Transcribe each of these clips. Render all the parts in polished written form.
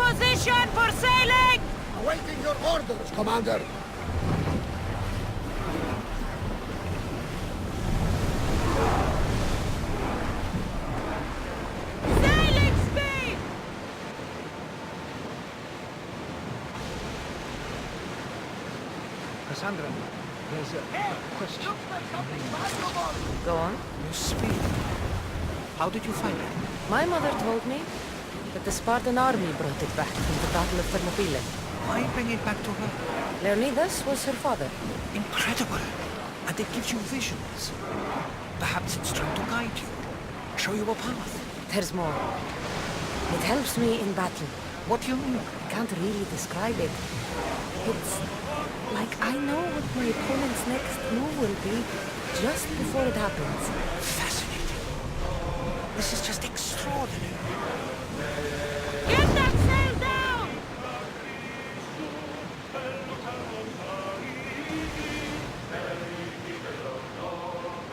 position for sailing! Awaiting your orders, Commander. Sailing speed! Kassandra, there's a question. Go on. Your speed. How did you find it? My mother told me that the Spartan army brought it back from the Battle of Thermopylae. Why bring it back to her? Leonidas was her father. Incredible. And it gives you visions. Perhaps it's trying to guide you. Show you a path. There's more. It helps me in battle. What do you mean? I can't really describe it. It's like I know what my opponent's next move will be just before it happens. Fascinating. This is just extraordinary. Get that sail down!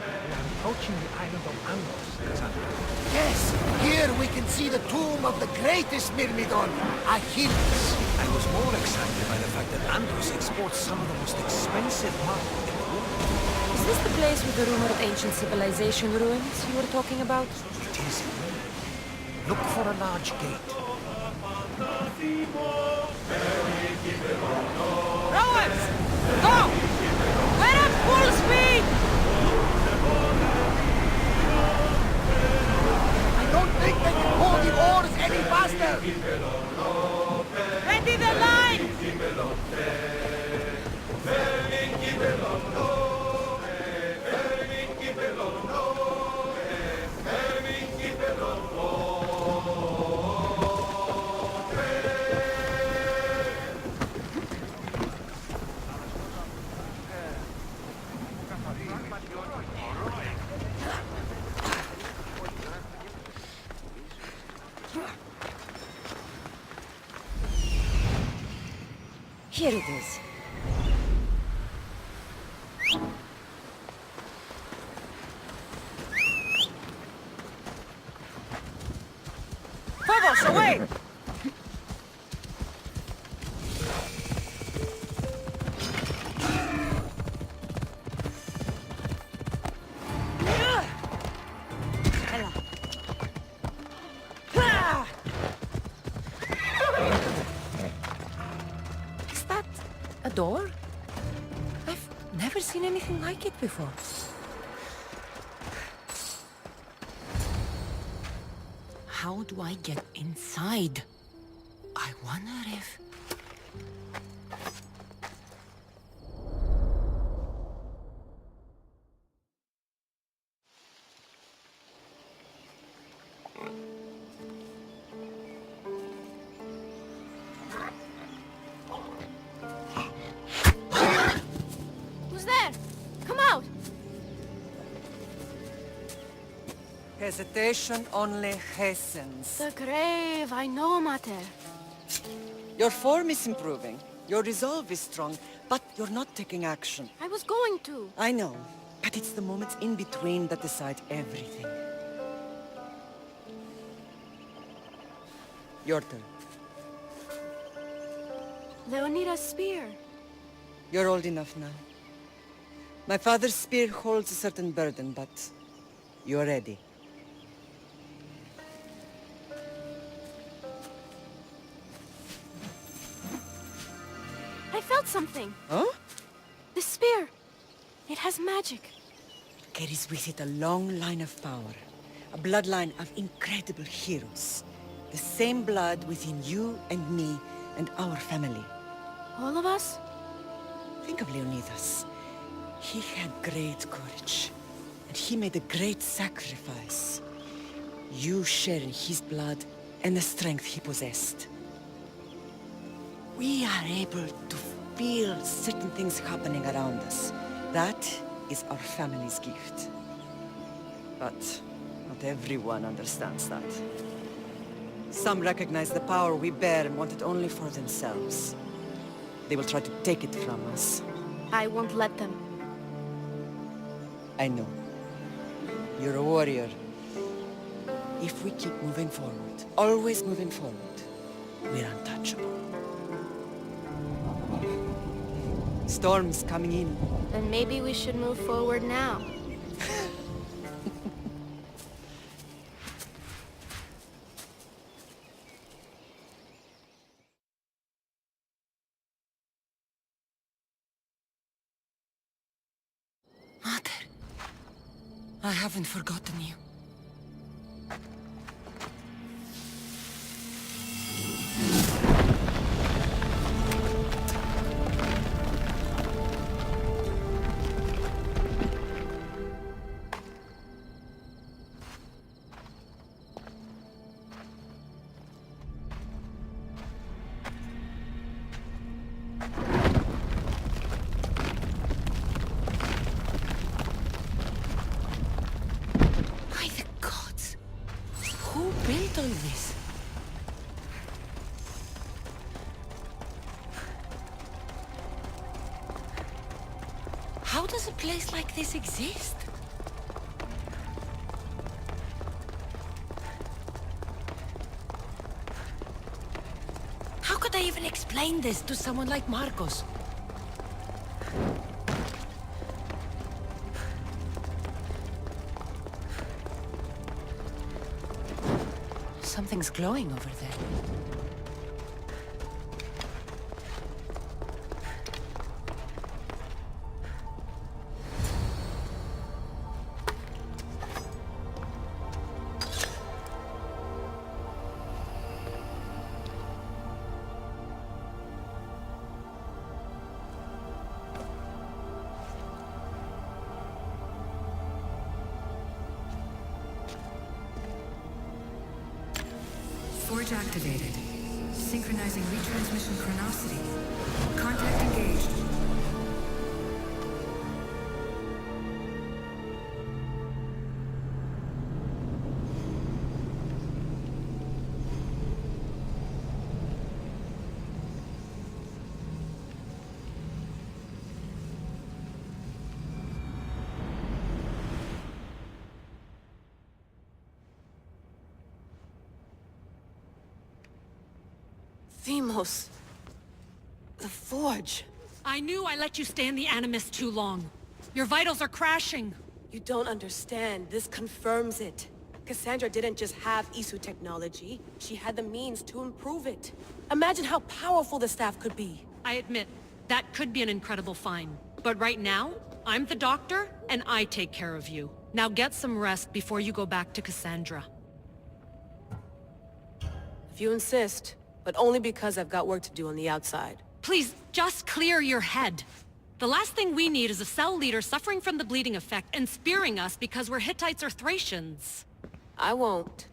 We are approaching the island of Andros, Kassandra. Yes, here we can see the tomb of the greatest Myrmidon, Achilles. I was more excited by the fact that Andros exports some of the most expensive marble in the world. Is this the place with the rumored ancient civilization ruins you were talking about? It is. Look for a large gate. Rowers! Go! We're at full speed! I don't think they can pull the oars any faster. Ready the line! Here it is. Phobos, away! Is that a door? I've never seen anything like it before. How do I get inside? I wonder if... Who's there? Come out! Hesitation only hastens. The grave, I know, Mater. Your form is improving. Your resolve is strong, but you're not taking action. I was going to. I know, but it's the moments in between that decide everything. Your turn. Leonidas' spear. You're old enough now. My father's spear holds a certain burden, but you're ready. I felt something. Huh? The spear. It has magic. Carries with it a long line of power. A bloodline of incredible heroes. The same blood within you and me and our family. All of us? Think of Leonidas. He had great courage. And he made a great sacrifice. You share in his blood and the strength he possessed. We are able to feel certain things happening around us. That is our family's gift. But not everyone understands that. Some recognize the power we bear and want it only for themselves. They will try to take it from us. I won't let them. I know. You're a warrior. If we keep moving forward, always moving forward, we're untouchable. Storm's coming in. Then maybe we should move forward now. Mother, I haven't forgotten you. By the gods! Who built all this? How does a place like this exist? How could I even explain this to someone like Marcos? Something's glowing over there. Forge activated. Synchronizing retransmission chronicity. Contact engaged. Themos. The Forge. I knew I let you stay in the Animus too long. Your vitals are crashing. You don't understand. This confirms it. Kassandra didn't just have Isu technology. She had the means to improve it. Imagine how powerful the staff could be. I admit, that could be an incredible find. But right now, I'm the doctor, and I take care of you. Now get some rest before you go back to Kassandra. If you insist, but only because I've got work to do on the outside. Please, just clear your head. The last thing we need is a cell leader suffering from the bleeding effect and spearing us because we're Hittites or Thracians. I won't.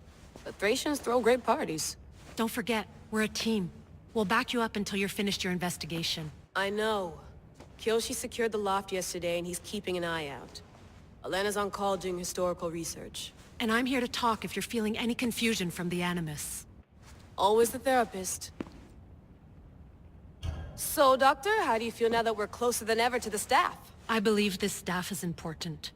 The Thracians throw great parties. Don't forget, we're a team. We'll back you up until you're finished your investigation. I know. Kyoshi secured the loft yesterday and he's keeping an eye out. Elena's on call doing historical research. And I'm here to talk if you're feeling any confusion from the Animus. Always the therapist. So, Doctor, how do you feel now that we're closer than ever to the staff? I believe this staff is important.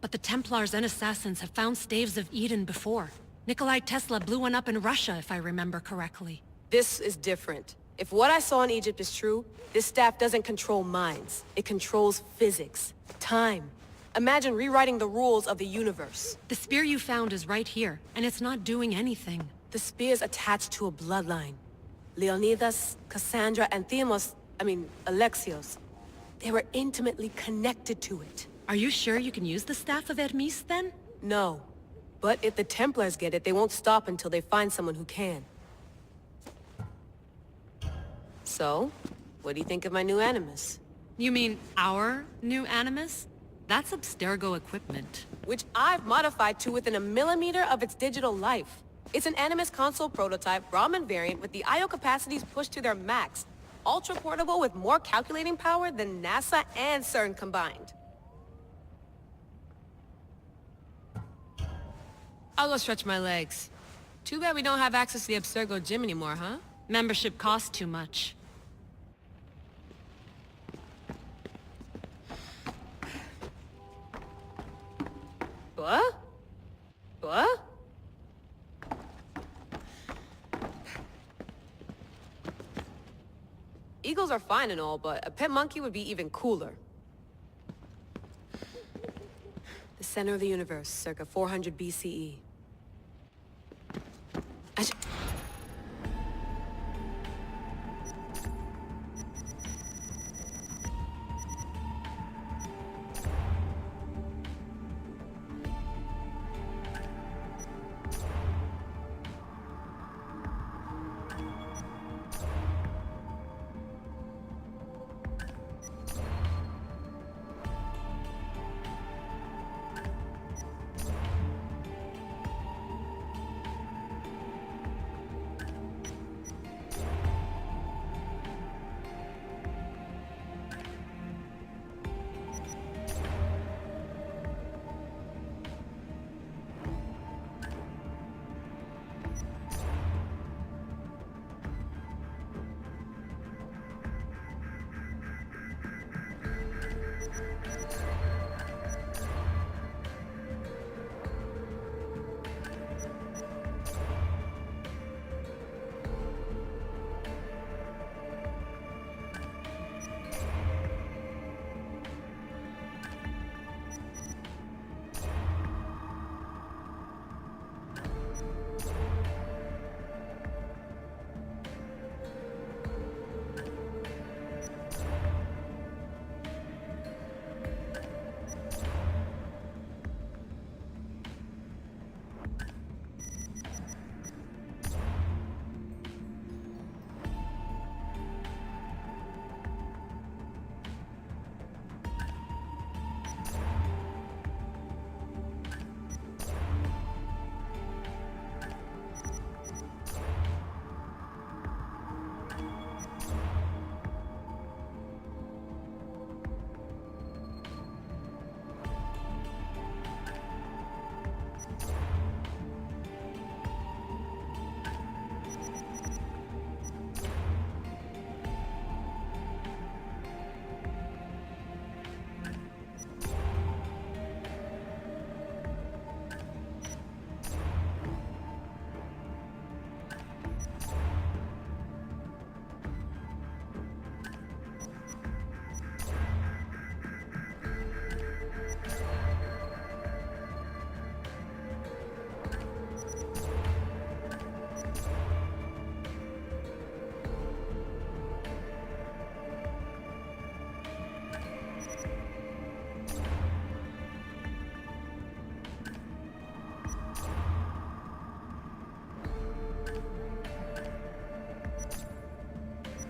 But the Templars and Assassins have found staves of Eden before. Nikolai Tesla blew one up in Russia, if I remember correctly. This is different. If what I saw in Egypt is true, this staff doesn't control minds. It controls physics, time. Imagine rewriting the rules of the universe. The spear you found is right here, and it's not doing anything. The spear's attached to a bloodline. Leonidas, Kassandra, and Alexios. They were intimately connected to it. Are you sure you can use the Staff of Hermes, then? No. But if the Templars get it, they won't stop until they find someone who can. So, what do you think of my new Animus? You mean our new Animus? That's Abstergo equipment. Which I've modified to within a millimeter of its digital life. It's an Animus console prototype, Brahmin variant with the I/O capacities pushed to their max. Ultra-portable with more calculating power than NASA and CERN combined. I'll go stretch my legs. Too bad we don't have access to the Abstergo gym anymore, huh? Membership costs too much. What? What? Eagles are fine and all, but a pet monkey would be even cooler. The center of the universe, circa 400 BCE.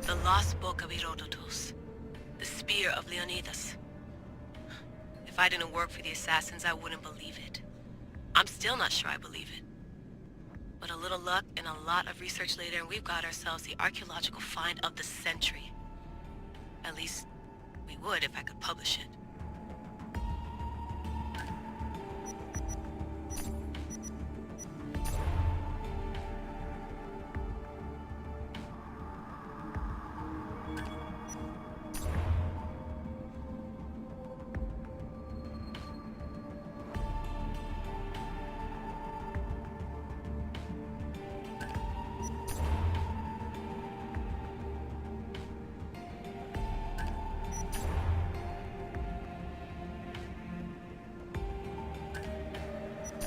The lost book of Herodotus. The spear of Leonidas. If I didn't work for the assassins, I wouldn't believe it. I'm still not sure I believe it. But a little luck and a lot of research later, and we've got ourselves the archaeological find of the century. At least, we would if I could publish it.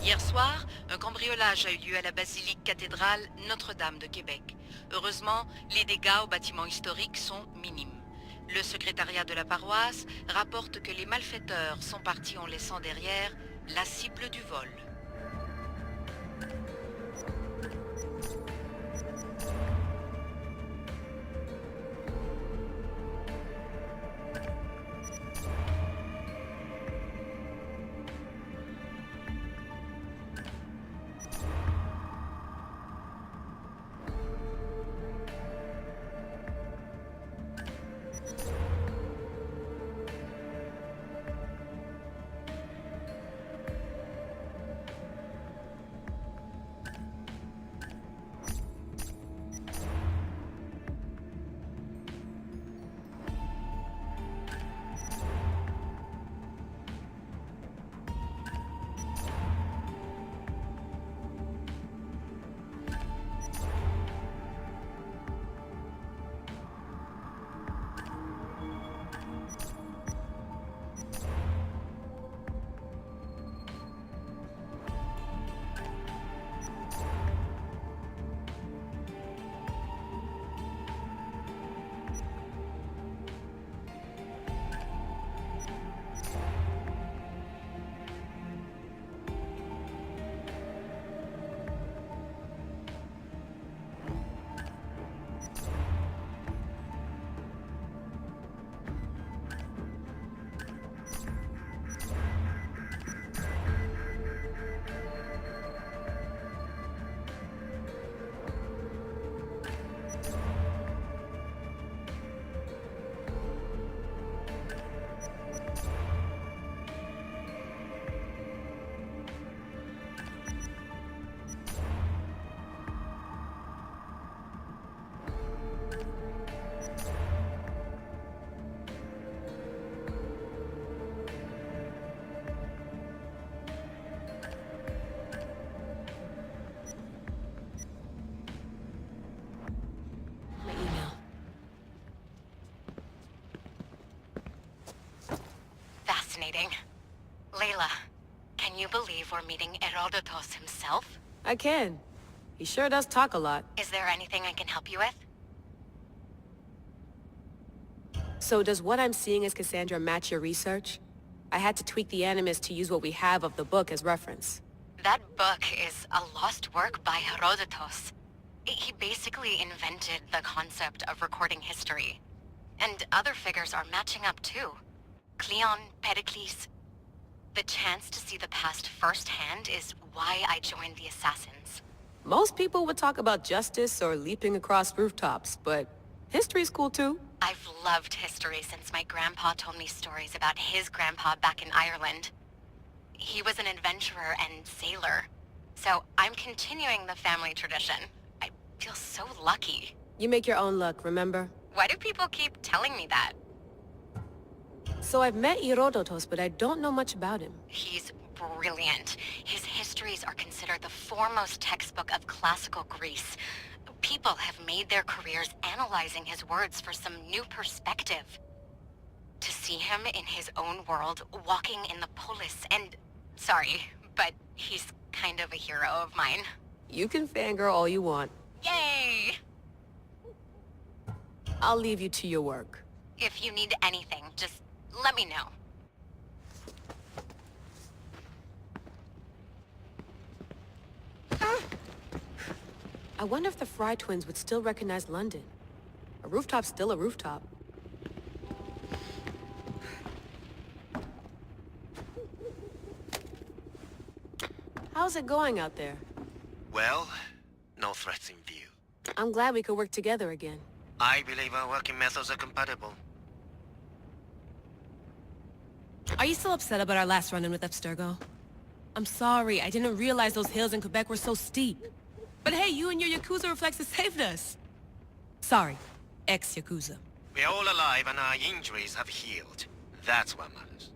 Hier soir, un cambriolage a eu lieu à la basilique cathédrale Notre-Dame de Québec. Heureusement, les dégâts au bâtiment historique sont minimes. Le secrétariat de la paroisse rapporte que les malfaiteurs sont partis en laissant derrière la cible du vol. exciting. Layla, can you believe we're meeting Herodotus himself? I can. He sure does talk a lot. Is there anything I can help you with? So does what I'm seeing as Kassandra match your research? I had to tweak the animus to use what we have of the book as reference. That book is a lost work by Herodotus. He basically invented the concept of recording history. And other figures are matching up too. Cleon, Pericles. The chance to see the past firsthand is why I joined the Assassins. Most people would talk about justice or leaping across rooftops, but history's cool too. I've loved history since my grandpa told me stories about his grandpa back in Ireland. He was an adventurer and sailor, so I'm continuing the family tradition. I feel so lucky. You make your own luck, remember? Why do people keep telling me that? So I've met Herodotus, but I don't know much about him. He's brilliant. His histories are considered the foremost textbook of classical Greece. People have made their careers analyzing his words for some new perspective. To see him in his own world, walking in the polis, and... Sorry, but he's kind of a hero of mine. You can fangirl all you want. Yay! I'll leave you to your work. If you need anything, just let me know. I wonder if the Fry twins would still recognize London. A rooftop's still a rooftop. How's it going out there? Well, no threats in view. I'm glad we could work together again. I believe our working methods are compatible. Are you still upset about our last run-in with Abstergo? I'm sorry, I didn't realize those hills in Quebec were so steep. But hey, you and your Yakuza reflexes saved us. Sorry, ex-Yakuza. We're all alive and our injuries have healed. That's what matters.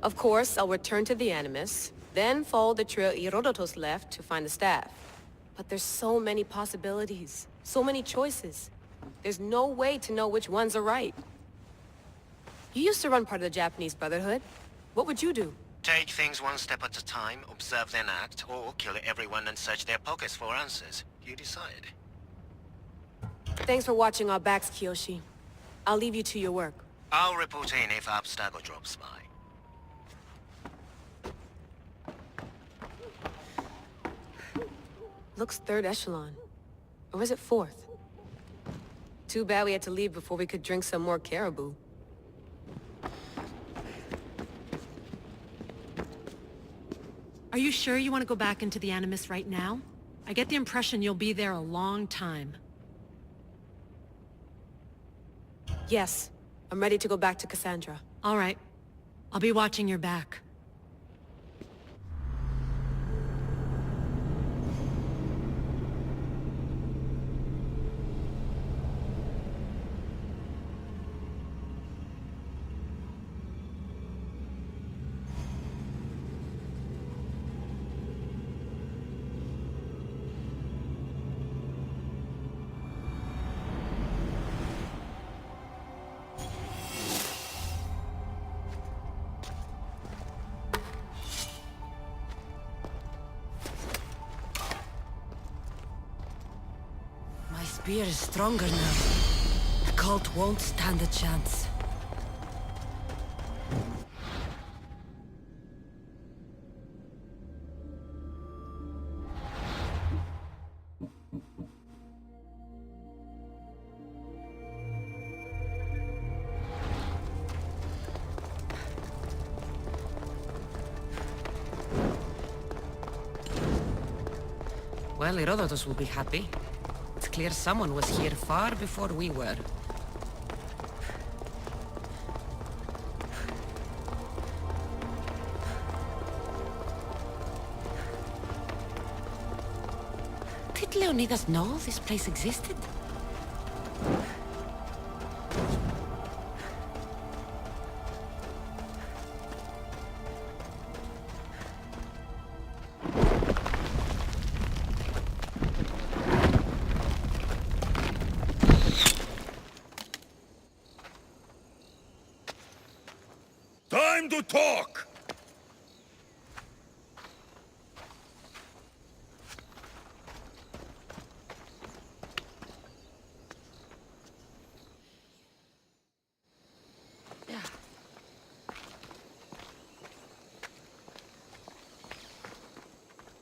Of course, I'll return to the Animus, then follow the trail Herodotus left to find the staff. But there's so many possibilities, so many choices. There's no way to know which ones are right. You used to run part of the Japanese Brotherhood. What would you do? Take things one step at a time, observe then act, or kill everyone and search their pockets for answers. You decide. Thanks for watching our backs, Kiyoshi. I'll leave you to your work. I'll report in if Abstergo drops by. Looks third echelon. Or is it fourth? Too bad we had to leave before we could drink some more caribou. Are you sure you want to go back into the Animus right now? I get the impression you'll be there a long time. Yes. I'm ready to go back to Kassandra. All right. I'll be watching your back. My spear is stronger now. The cult won't stand a chance. Well, Herodotus will be happy. It's clear someone was here far before we were. Did Leonidas know this place existed? to talk!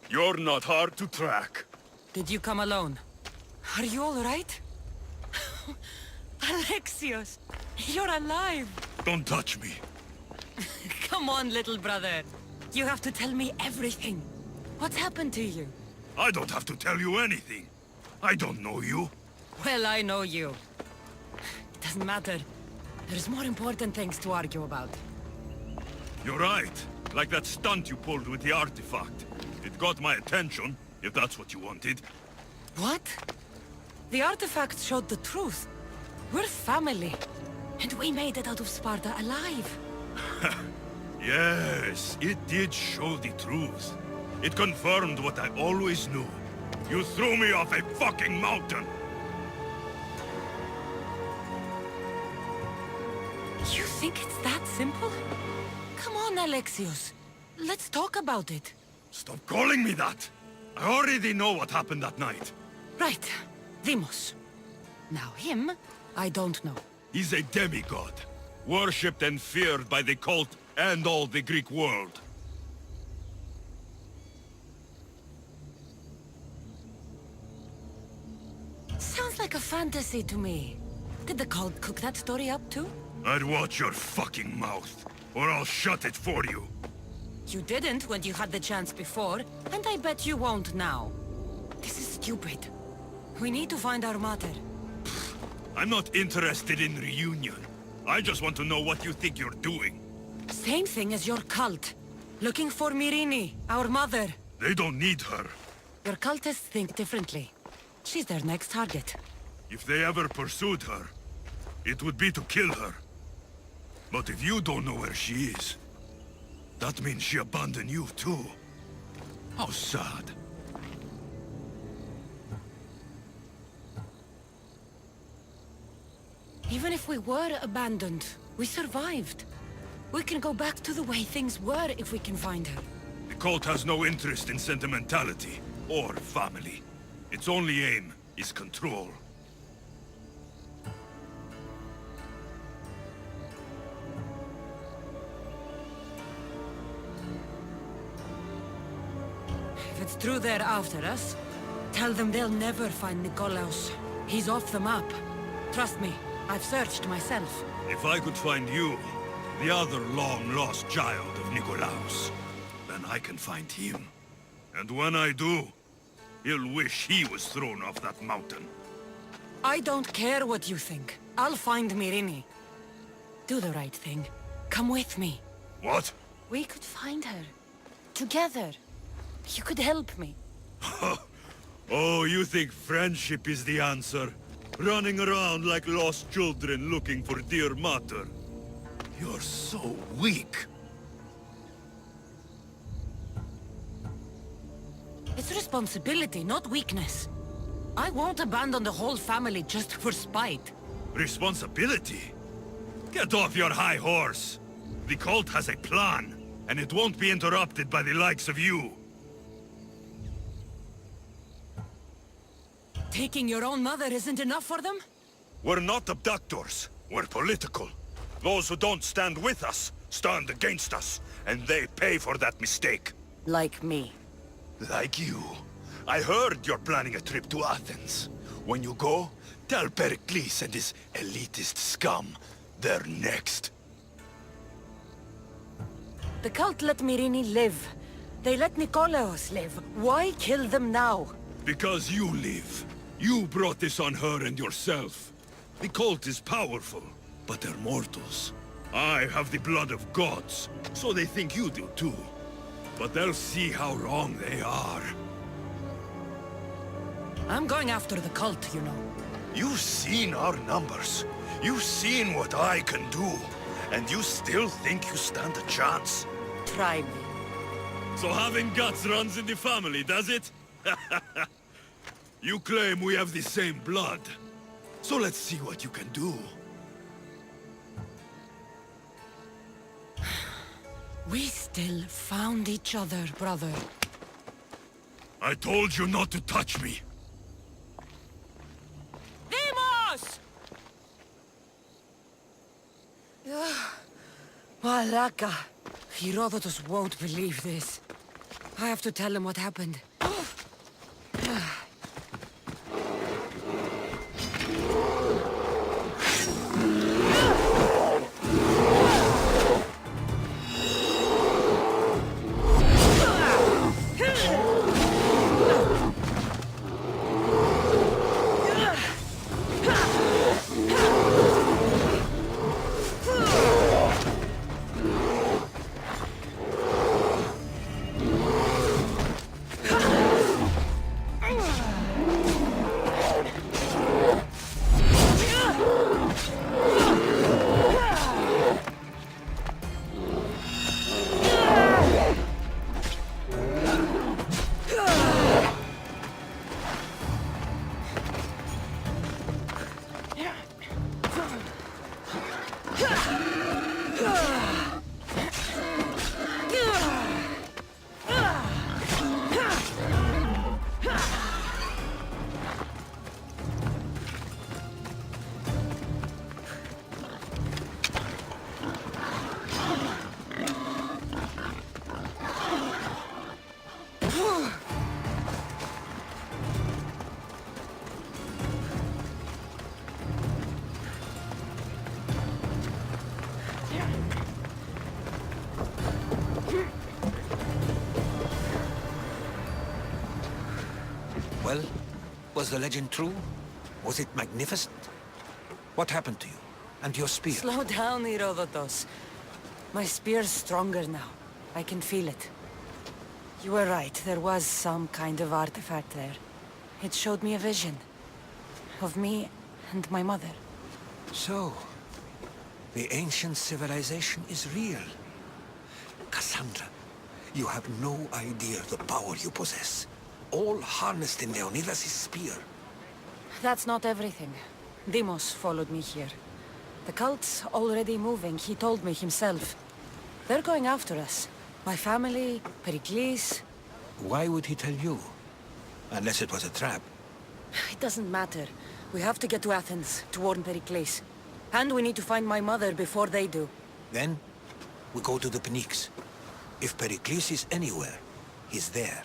You're not hard to track. Did you come alone? Are you all right? Alexios, you're alive! Don't touch me. Come on, little brother. You have to tell me everything. What's happened to you? I don't have to tell you anything. I don't know you. Well, I know you. It doesn't matter. There's more important things to argue about. You're right. Like that stunt you pulled with the artifact. It got my attention, if that's what you wanted. What? The artifact showed the truth. We're family. And we made it out of Sparta alive. Yes, it did show the truth. It confirmed what I always knew. You threw me off a fucking mountain! You think it's that simple? Come on, Alexios. Let's talk about it. Stop calling me that! I already know what happened that night. Right. Demos. Now him, I don't know. He's a demigod. Worshipped and feared by the cult and all the Greek world. Sounds like a fantasy to me. Did the cult cook that story up too? I'd watch your fucking mouth, or I'll shut it for you. You didn't when you had the chance before, and I bet you won't now. This is stupid. We need to find our mother. I'm not interested in reunion. I just want to know what you think you're doing. Same thing as your cult. Looking for Myrrine, our mother. They don't need her. Your cultists think differently. She's their next target. If they ever pursued her, it would be to kill her. But if you don't know where she is, that means she abandoned you too. How sad. Even if we were abandoned, we survived. We can go back to the way things were if we can find her. The cult has no interest in sentimentality or family. Its only aim is control. If it's true they're after us, tell them they'll never find Nikolaos. He's off the map. Trust me, I've searched myself. If I could find you, the other long-lost child of Nikolaos, then I can find him. And when I do, he'll wish he was thrown off that mountain. I don't care what you think. I'll find Myrrine. Do the right thing. Come with me. What? We could find her. Together. You could help me. Oh, you think friendship is the answer? Running around like lost children looking for dear mother. You're so weak. It's responsibility, not weakness. I won't abandon the whole family just for spite. Responsibility? Get off your high horse. The cult has a plan, and it won't be interrupted by the likes of you. Taking your own mother isn't enough for them? We're not abductors. We're political. Those who don't stand with us, stand against us, and they pay for that mistake. Like me. Like you. I heard you're planning a trip to Athens. When you go, tell Pericles and his elitist scum they're next. The cult let Myrrine live. They let Nikolaos live. Why kill them now? Because you live. You brought this on her and yourself. The cult is powerful, but they're mortals. I have the blood of gods, so they think you do too. But they'll see how wrong they are. I'm going after the cult, you know. You've seen our numbers. You've seen what I can do. And you still think you stand a chance? Try me. So having guts runs in the family, does it? You claim we have the same blood. So let's see what you can do. We still found each other, brother. I told you not to touch me. Demos! Malaka! Herodotus won't believe this. I have to tell him what happened. Well, was the legend true? Was it magnificent? What happened to you? And your spear? Slow down, Herodotus. My spear's stronger now. I can feel it. You were right, there was some kind of artifact there. It showed me a vision. Of me and my mother. So, the ancient civilization is real. Kassandra, you have no idea the power you possess. All harnessed in Leonidas' spear. That's not everything. Demos followed me here. The cult's already moving, he told me himself. They're going after us. My family, Pericles. Why would he tell you? Unless it was a trap. It doesn't matter. We have to get to Athens, to warn Pericles. And we need to find my mother before they do. Then, we go to the Pnyx. If Pericles is anywhere, he's there.